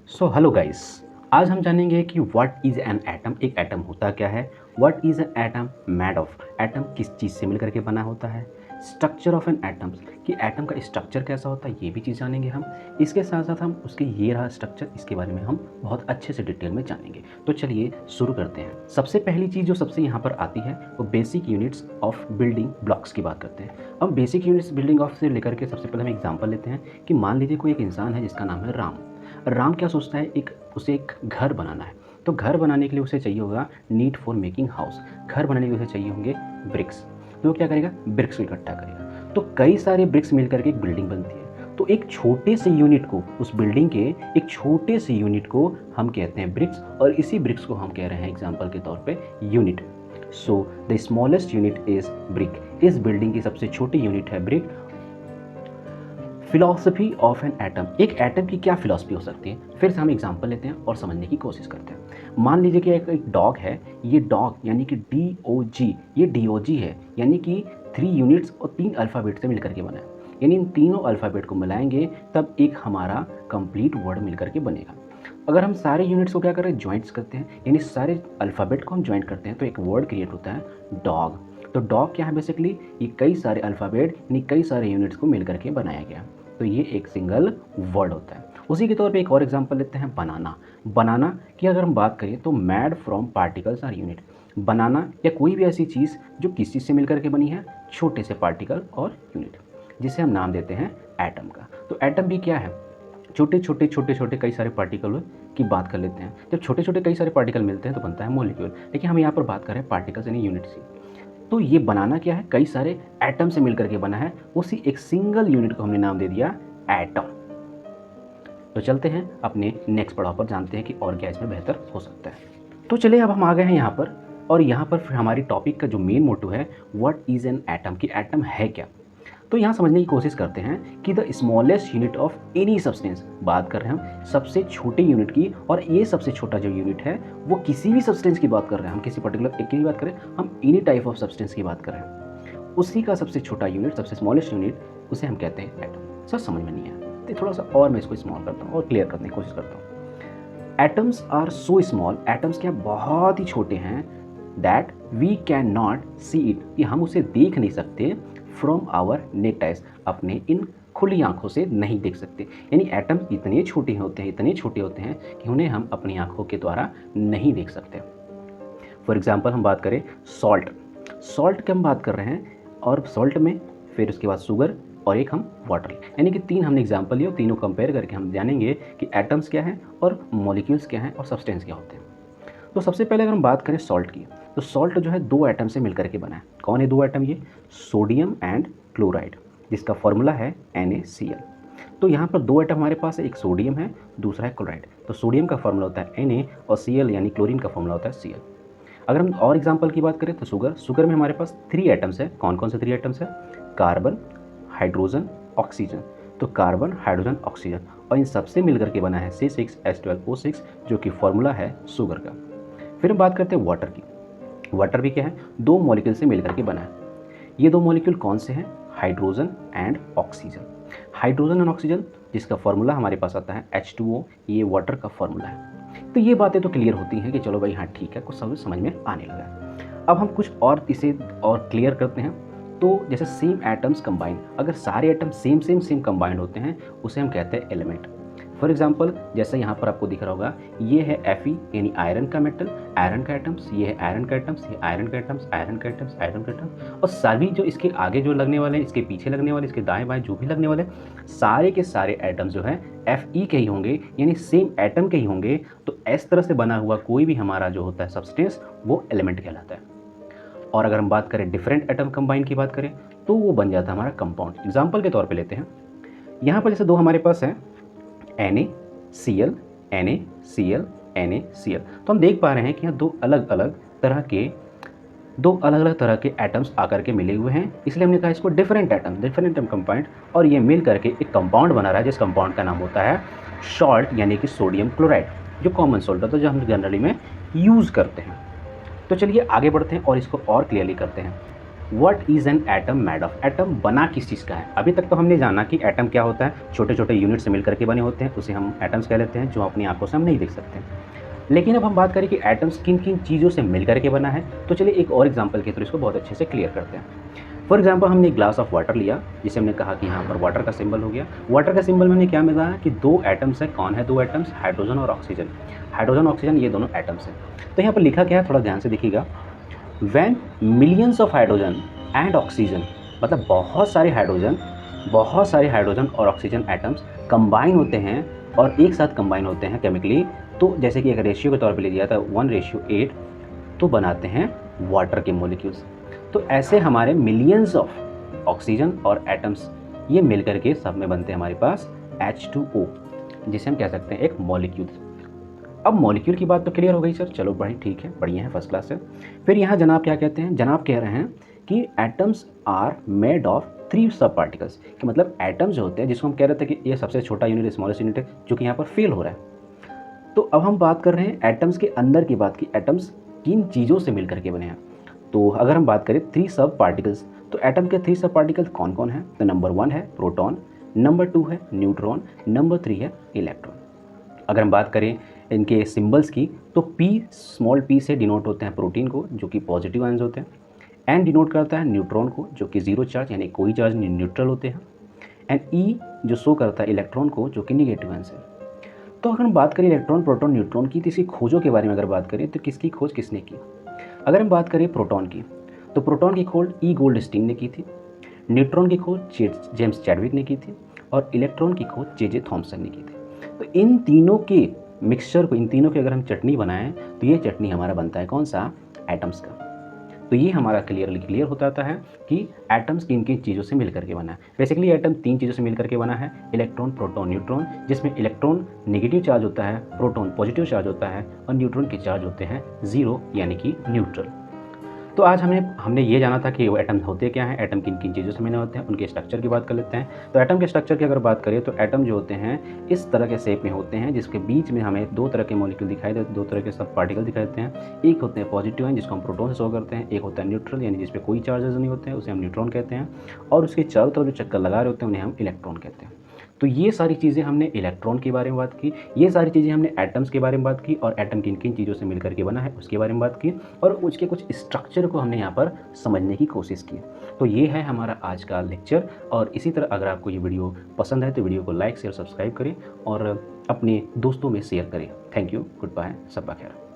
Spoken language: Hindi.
Hello guys. आज हम जानेंगे कि व्हाट इज़ एन एटम। एक एटम होता क्या है, what is an atom made of, atom किस चीज़ से मिलकर के बना होता है, स्ट्रक्चर ऑफ एन एटम्स कि एटम का स्ट्रक्चर कैसा होता है, ये भी चीज़ जानेंगे हम। इसके साथ साथ हम उसके ये रहा स्ट्रक्चर, इसके बारे में हम बहुत अच्छे से डिटेल में जानेंगे। तो चलिए शुरू करते हैं। सबसे पहली चीज़ जो सबसे यहाँ पर आती है वो basic units of building blocks की बात करते हैं। अब बेसिक यूनिट्स बिल्डिंग ऑफ से लेकर के सबसे पहले हम एग्जाम्पल लेते हैं कि मान लीजिए कोई एक इंसान है जिसका नाम है राम। राम क्या सोचता है, उसे एक घर बनाना है। तो घर बनाने के लिए उसे चाहिए होगा नीड फॉर मेकिंग हाउस। घर बनाने के लिए उसे चाहिए होंगे ब्रिक्स। तो वो क्या करेगा, ब्रिक्स को इकट्ठा करेगा। तो कई सारे ब्रिक्स मिलकर के एक बिल्डिंग बनती है। तो एक छोटे से यूनिट को, उस बिल्डिंग के एक छोटे से यूनिट को हम कहते हैं ब्रिक्स, और इसी ब्रिक्स को हम कह रहे हैं एग्जाम्पल के तौर पे unit. So the smallest unit is brick. इस बिल्डिंग की सबसे छोटी यूनिट है brick. Philosophy of an atom, एक एटम की क्या फिलॉसफी हो सकती है, फिर से हम एग्जांपल लेते हैं और समझने की कोशिश करते हैं। मान लीजिए कि एक डॉग है। ये डॉग यानी कि DOG, ये DOG है, यानी कि 3 यूनिट्स और 3 अल्फ़ाबेट से मिलकर के बना है। यानी इन तीनों अल्फ़ाबेट को मिलाएंगे तब एक हमारा कंप्लीट वर्ड मिलकर के बनेगा। अगर हम सारे यूनिट्स को क्या कर रहे हैं, ज्वाइंट्स करते हैं, यानी सारे अल्फ़ाबेट को हम ज्वाइंट करते हैं तो एक वर्ड क्रिएट होता है डॉग। तो डॉग क्या है, बेसिकली ये कई सारे अल्फ़ाबेट यानी कई सारे यूनिट्स को मिलकर के बनाया गया। तो ये एक सिंगल वर्ड होता है। उसी के तौर पे एक और एग्जांपल लेते हैं बनाना। बनाना की अगर हम बात करें तो made from particles or unit. बनाना या कोई भी ऐसी चीज़ जो किस चीज़ से मिलकर के बनी है, छोटे से पार्टिकल और यूनिट, जिसे हम नाम देते हैं एटम का। तो एटम भी क्या है, छोटे छोटे कई सारे पार्टिकल की बात कर लेते हैं। जब छोटे छोटे कई सारे पार्टिकल मिलते हैं तो बनता है मॉलिक्यूल, लेकिन हम यहाँ पर बात कर रहे हैं पार्टिकल्स यानी यूनिट्स की। तो ये बनाना क्या है, कई सारे एटम से मिलकर के बना है। उसी एक सिंगल यूनिट को हमने नाम दे दिया एटम। तो चलते हैं अपने नेक्स्ट पड़ाव पर, जानते हैं कि और क्या इसमें बेहतर हो सकता है। तो चलिए अब हम आ गए हैं यहाँ पर, और यहाँ पर फिर हमारी टॉपिक का जो मेन मोटो है व्हाट इज़ एन एटम, कि एटम है क्या। तो यहाँ समझने की कोशिश करते हैं कि the smallest unit of any substance, बात कर रहे हैं हम सबसे छोटे यूनिट की, और ये सबसे छोटा जो यूनिट है वो किसी भी सब्सटेंस की बात कर रहे हैं। हम किसी पर्टिकुलर एक की बात करें, हम एनी टाइप ऑफ सब्सटेंस की बात कर रहे हैं, उसी का सबसे छोटा यूनिट, सबसे स्मॉलेस्ट यूनिट, उसे हम कहते हैं एटम। सर समझ में नहीं आया तो थोड़ा सा और मैं इसको स्मॉल करता हूँ और क्लियर करने की कोशिश करता हूँ। Atoms are so small, atoms क्या बहुत ही छोटे हैं, that we can not see it, कि हम उसे देख नहीं सकते, फ्रॉम आवर नेक्ड आइज, अपने इन खुली आंखों से नहीं देख सकते। यानी एटम इतने छोटे होते हैं, इतने छोटे होते हैं कि उन्हें हम अपनी आंखों के द्वारा नहीं देख सकते। फॉर एग्जांपल हम बात करें सॉल्ट, सॉल्ट की हम बात कर रहे हैं, और सॉल्ट में फिर उसके बाद शुगर और एक हम वाटर, यानी कि 3 हमने एग्जाम्पल लिए, तीनों कंपेयर करके हम जानेंगे कि एटम्स क्या हैं और मॉलिक्यूल्स क्या हैं और सब्सटेंस क्या होते हैं। तो सबसे पहले अगर हम बात करें सॉल्ट की, तो सॉल्ट जो है 2 एटम से मिलकर के बना है। कौन है 2 एटम, ये सोडियम एंड क्लोराइड, जिसका फॉर्मूला है NaCl। तो यहाँ पर 2 एटम हमारे पास है, एक सोडियम है, दूसरा है क्लोराइड। तो सोडियम का फॉर्मूला होता है Na और Cl यानी क्लोरीन का फॉर्मूला होता है Cl। अगर हम और एग्जाम्पल की बात करें तो शुगर में हमारे पास 3 एटम्स है। कौन कौन से 3 एटम्स है, कार्बन, हाइड्रोजन, ऑक्सीजन। तो कार्बन, हाइड्रोजन, ऑक्सीजन, और इन सबसे मिलकर के बना है C6H12O6, जो कि फॉर्मूला है शुगर का। फिर हम बात करते हैं वाटर की। वाटर भी क्या है, 2 मॉलिक्यूल से मिलकर के बना है। ये 2 मॉलिक्यूल कौन से हैं, hydrogen and oxygen. Hydrogen and oxygen, जिसका फॉर्मूला हमारे पास आता है H2O, ये वाटर का फॉर्मूला है। तो ये बातें तो क्लियर होती हैं कि चलो भाई हाँ ठीक है, कुछ समझ में आने लगा है। अब हम कुछ और इसे और क्लियर करते हैं। तो जैसे सेम एटम्स कंबाइंड, अगर सारे एटम सेम कंबाइंड होते हैं उसे हम कहते हैं एलिमेंट। फॉर एग्जाम्पल जैसे यहाँ पर आपको दिख रहा होगा, ये है Fe यानी आयरन का मेटल, आयरन का एटम्स, ये है आयरन का एटम्स, ये आयरन का एटम्स, आयरन का एटम्स, आयरन का एटम्स, और सभी जो इसके आगे जो लगने वाले हैं, इसके पीछे लगने वाले, इसके दाएं बाएं जो भी लगने वाले, सारे के सारे एटम्स जो है Fe के ही होंगे, यानी सेम एटम के ही होंगे। तो इस तरह से बना हुआ कोई भी हमारा जो होता है सब्सटेंस, वो एलिमेंट कहलाता है। और अगर हम बात करें डिफरेंट एटम कंबाइन की बात करें तो वो बन जाता है हमारा कंपाउंड। एग्जाम्पल के तौर पे लेते हैं, यहाँ पर जैसे 2 हमारे पास हैं NaCl, NaCl, NaCl। तो हम देख पा रहे हैं कि यहाँ 2 अलग अलग तरह के एटम्स आकर के मिले हुए हैं, इसलिए हमने कहा इसको डिफरेंट एटम कंपाउंड, और ये मिल करके एक कंपाउंड बना रहा है, जिस कंपाउंड का नाम होता है सॉल्ट, यानी कि सोडियम क्लोराइड, जो कॉमन सॉल्ट होता है जो हम जनरली में यूज़ करते हैं। तो चलिए आगे बढ़ते हैं और इसको और क्लियरली करते हैं। What is an atom made of? Atom बना किस चीज़ का है? अभी तक तो हमने जाना कि एटम क्या होता है, छोटे छोटे यूनिट से मिलकर के बने होते हैं, उसे हम एटम्स कह लेते हैं, जो अपनी आंखों से हम नहीं देख सकते। लेकिन अब हम बात करें कि एटम्स किन किन चीज़ों से मिल करके बना है, तो चलिए एक और एग्जाम्पल के थ्रू इसको बहुत अच्छे से क्लियर करते हैं। फॉर एग्जाम्पल हमने एक ग्लास ऑफ वाटर लिया, जिसे हमने कहा कि यहाँ पर वाटर का सिंबल हो गया। वाटर का सिंबल में हमने क्या मिला कि दो एटम्स है। कौन है दो एटम्स? हाइड्रोजन और ऑक्सीजन। हाइड्रोजन ऑक्सीजन ये दोनों एटम्स हैं। तो यहाँ पर लिखा क्या है, थोड़ा ध्यान से देखिएगा। When millions of hydrogen and oxygen, मतलब बहुत सारे हाइड्रोजन और ऑक्सीजन एटम्स कंबाइन होते हैं और एक साथ कंबाइन होते हैं केमिकली, तो जैसे कि एक रेशियो के तौर पे ले लिया था 1:8, तो बनाते हैं वाटर के मॉलिक्यूल्स। तो ऐसे हमारे मिलियंस ऑफ ऑक्सीजन और एटम्स ये मिल करके सब में बनते हैं हमारे पास H2O, जिसे हम कह सकते हैं एक मॉलिक्यूल। अब मॉलिक्यूल की बात तो क्लियर हो गई सर, चलो बड़ी ठीक है, बढ़िया है, फर्स्ट क्लास है। फिर यहाँ जनाब क्या कहते हैं? जनाब कह रहे हैं कि एटम्स आर मेड ऑफ 3 सब पार्टिकल्स, कि मतलब एटम्स जो होते हैं, जिसको हम कह रहे थे कि ये सबसे छोटा यूनिट, स्मॉलेस्ट यूनिट है, जो कि यहाँ पर फेल हो रहा है। तो अब हम बात कर रहे हैं एटम्स के अंदर की बात की, एटम्स किन चीज़ों से मिल करके बने हैं। तो अगर हम बात करें 3 सब पार्टिकल्स, तो एटम के 3 सब पार्टिकल्स कौन कौन है? तो नंबर 1 है प्रोटॉन, नंबर 2 है न्यूट्रॉन, नंबर 3 है इलेक्ट्रॉन। अगर हम बात करें इनके सिंबल्स की, तो P, स्मॉल p से डिनोट होते हैं प्रोटीन को, जो कि पॉजिटिव आयंस होते हैं। N डिनोट करता है न्यूट्रॉन को, जो कि जीरो चार्ज यानी कोई चार्ज नहीं, न्यूट्रल होते हैं। एंड E जो शो करता है इलेक्ट्रॉन को, जो कि निगेटिव आयंस है। तो अगर हम बात करें इलेक्ट्रॉन, प्रोटॉन, न्यूट्रॉन की, तो इसकी खोजों के बारे में अगर बात करें तो किसकी खोज किसने की? अगर हम बात करें प्रोटॉन की, तो प्रोटॉन की खोज E गोल्डस्टीन ने की थी, न्यूट्रॉन की खोज जेम्स चैडविक ने की थी, और इलेक्ट्रॉन की खोज जे थॉमसन ने की थी। तो इन तीनों के मिक्सचर को, इन तीनों की अगर हम चटनी बनाएं, तो ये चटनी हमारा बनता है कौन सा? एटम्स का। तो ये हमारा क्लियर होता आता है कि एटम्स किन किन चीज़ों से मिल करके बना है। बेसिकली एटम 3 चीज़ों से मिल करके बना है, इलेक्ट्रॉन, प्रोटॉन, न्यूट्रॉन, जिसमें इलेक्ट्रॉन नेगेटिव चार्ज होता है, प्रोटॉन पॉजिटिव चार्ज होता है, और न्यूट्रॉन के चार्ज होते हैं जीरो यानी कि न्यूट्रल। तो आज हमने ये जाना था कि वो एटम होते क्या हैं, एटम किन किन चीज़ों से मिले होते हैं, उनके स्ट्रक्चर की बात कर लेते हैं। तो एटम के स्ट्रक्चर की अगर बात करें, तो एटम जो होते हैं इस तरह के शेप में होते हैं, जिसके बीच में हमें 2 तरह के मॉलिक्यूल दिखाई देते हैं, 2 तरह के सब पार्टिकल दिखाई देते हैं। एक होते हैं पॉजिटिव आयन, जिसको हम प्रोटॉन से शो करते हैं, एक होता है न्यूट्रल यानी जिस पे कोई चार्जेस नहीं होते हैं, उसे हम न्यूट्रॉन कहते हैं, और उसके चारों तरफ जो चक्कर लगा रहे होते हैं उन्हें हम इलेक्ट्रॉन कहते हैं। तो ये सारी चीज़ें हमने इलेक्ट्रॉन के बारे में बात की, ये सारी चीज़ें हमने एटम्स के बारे में बात की, और एटम किन किन चीज़ों से मिलकर के बना है उसके बारे में बात की, और उसके कुछ स्ट्रक्चर को हमने यहाँ पर समझने की कोशिश की। तो ये है हमारा आज का लेक्चर, और इसी तरह अगर आपको ये वीडियो पसंद है तो वीडियो को लाइक शेयर सब्सक्राइब करें और अपने दोस्तों में शेयर करें। थैंक यू, गुड बाय, सब्बा खैर।